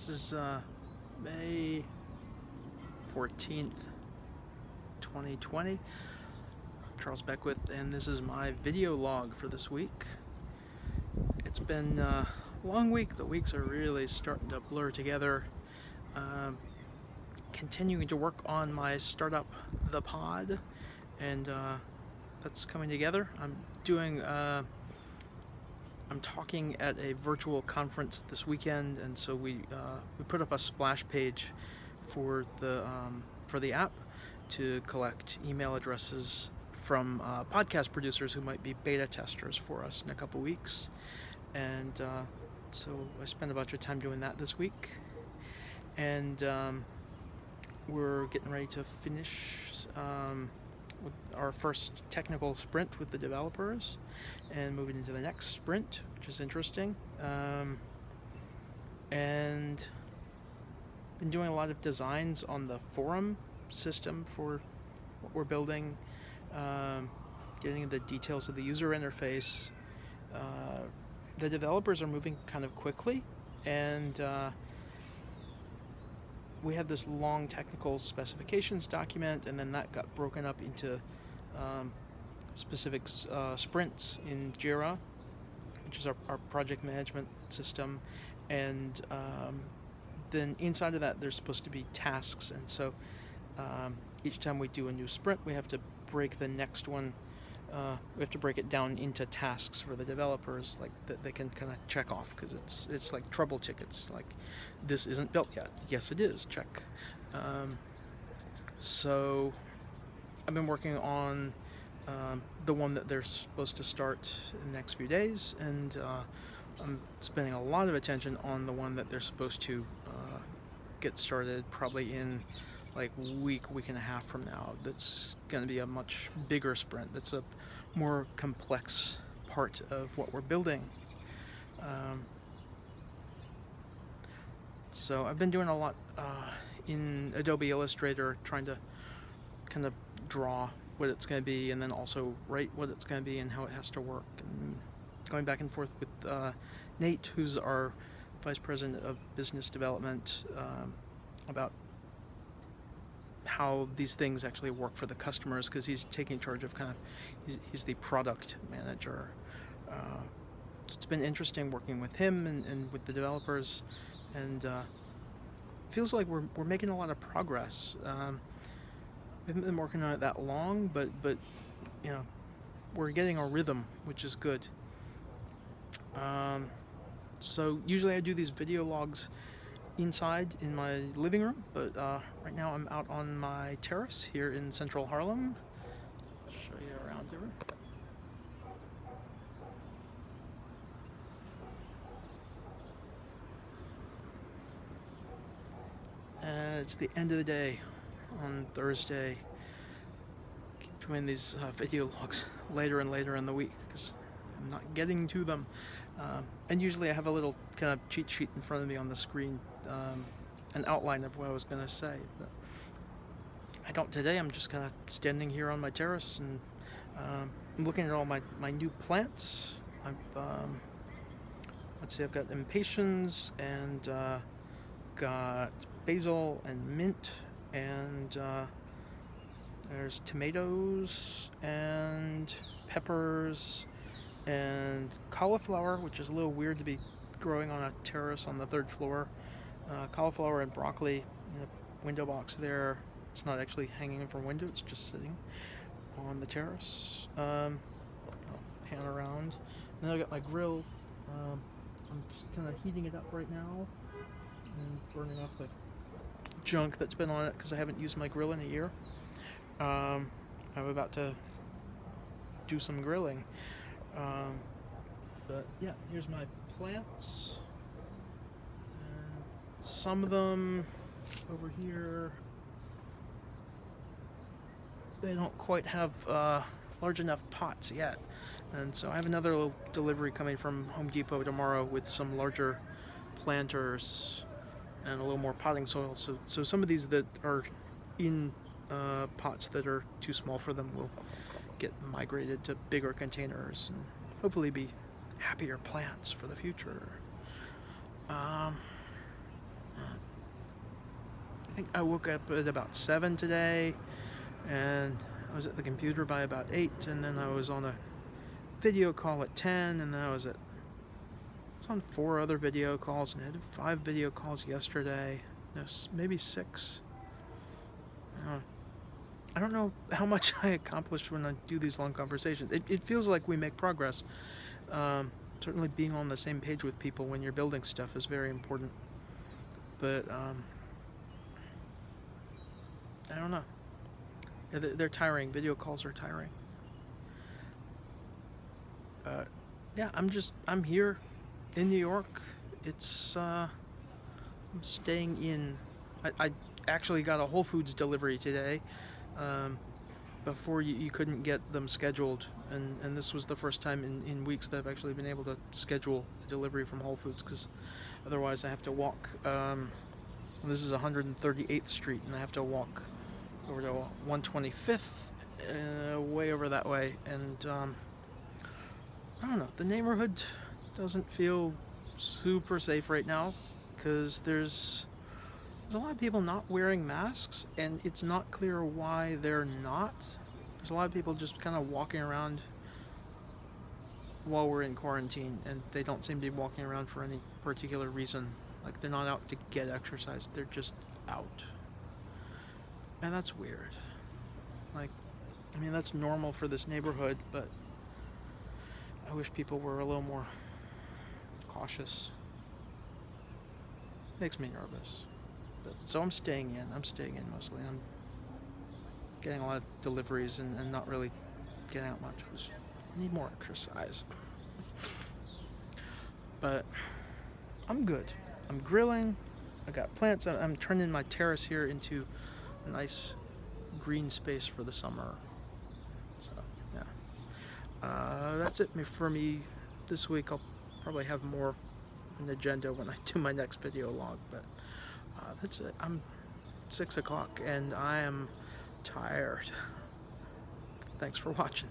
This is May 14th, 2020. I'm Charles Beckwith, and this is my video log for this week. It's been a long week. The weeks are really starting to blur together. Continuing to work on my startup, The Pod, and that's coming together. I'm talking at a virtual conference this weekend, and so we put up a splash page for the app to collect email addresses from podcast producers who might be beta testers for us in a couple weeks. And so I spent a bunch of time doing that this week, and we're getting ready to finish with our first technical sprint with the developers and moving into the next sprint, which is interesting. And been doing a lot of designs on the forum system for what we're building, getting the details of the user interface. The developers are moving kind of quickly, and we had this long technical specifications document, and then that got broken up into specific sprints in Jira, which is our project management system. And then inside of that, there's supposed to be tasks. And so each time we do a new sprint, we have to break the next one. We have to break it down into tasks for the developers, like that they can kind of check off, because it's like trouble tickets. Like, this isn't built yet. Yes, it is. Check. So I've been working on the one that they're supposed to start in the next few days, and I'm spending a lot of attention on the one that they're supposed to get started probably in like week and a half from now. That's going to be a much bigger sprint. That's a more complex part of what we're building. So I've been doing a lot in Adobe Illustrator, trying to kind of draw what it's going to be, and then also write what it's going to be and how it has to work, and going back and forth with Nate, who's our Vice President of Business Development, about how these things actually work for the customers, because he's taking charge of he's the product manager. It's been interesting working with him and with the developers, and feels like we're making a lot of progress. We haven't been working on it that long, but you know, we're getting a rhythm, which is good. So usually I do these video logs inside in my living room, but right now I'm out on my terrace here in central Harlem. I'll show you around here. And it's the end of the day on Thursday. Keep doing these video logs later and later in the week because I'm not getting to them. And usually I have a little kind of cheat sheet in front of me on the screen, an outline of what I was going to say. But I don't today. I'm just kind of standing here on my terrace, and I'm looking at all my new plants. Let's see, I've got impatiens, and got basil and mint, and there's tomatoes and peppers and cauliflower, which is a little weird to be growing on a terrace on the third floor. Cauliflower and broccoli in a window box there. It's not actually hanging from a window, it's just sitting on the terrace. I'll pan around. And then I got my grill. I'm just kind of heating it up right now and burning off the junk that's been on it because I haven't used my grill in a year. I'm about to do some grilling. But yeah, here's my plants. And some of them over here, they don't quite have large enough pots yet. And so I have another little delivery coming from Home Depot tomorrow with some larger planters and a little more potting soil. So some of these that are in pots that are too small for them will get migrated to bigger containers and hopefully be happier plants for the future. think I woke up at about 7 today, and I was at the computer by about 8, and then I was on a video call at 10, and then I was on 4 other video calls, and I had 5 video calls yesterday. No, maybe 6. I don't know how much I accomplish when I do these long conversations. It feels like we make progress. Certainly being on the same page with people when you're building stuff is very important. But I don't know. Yeah, they're tiring. Video calls are tiring. Yeah, I'm here in New York. It's I'm staying in. I actually got a Whole Foods delivery today. Before you couldn't get them scheduled, and this was the first time in weeks that I've actually been able to schedule a delivery from Whole Foods, because otherwise I have to walk. This is 138th Street, and I have to walk over to 125th, way over that way, and I don't know, the neighborhood doesn't feel super safe right now, because there's a lot of people not wearing masks, and it's not clear why they're not. There's a lot of people just kind of walking around while we're in quarantine, and they don't seem to be walking around for any particular reason. Like, they're not out to get exercise, they're just out. And that's weird. Like, I mean, that's normal for this neighborhood, but I wish people were a little more cautious. Makes me nervous. But, so I'm staying in mostly. I'm getting a lot of deliveries and not really getting out much. I need more exercise. But I'm good. I'm grilling. I got plants. I'm turning my terrace here into a nice green space for the summer. So, yeah. That's it for me this week. I'll probably have more of an agenda when I do my next video log, but that's it. I'm 6 o'clock and I am tired. Thanks for watching.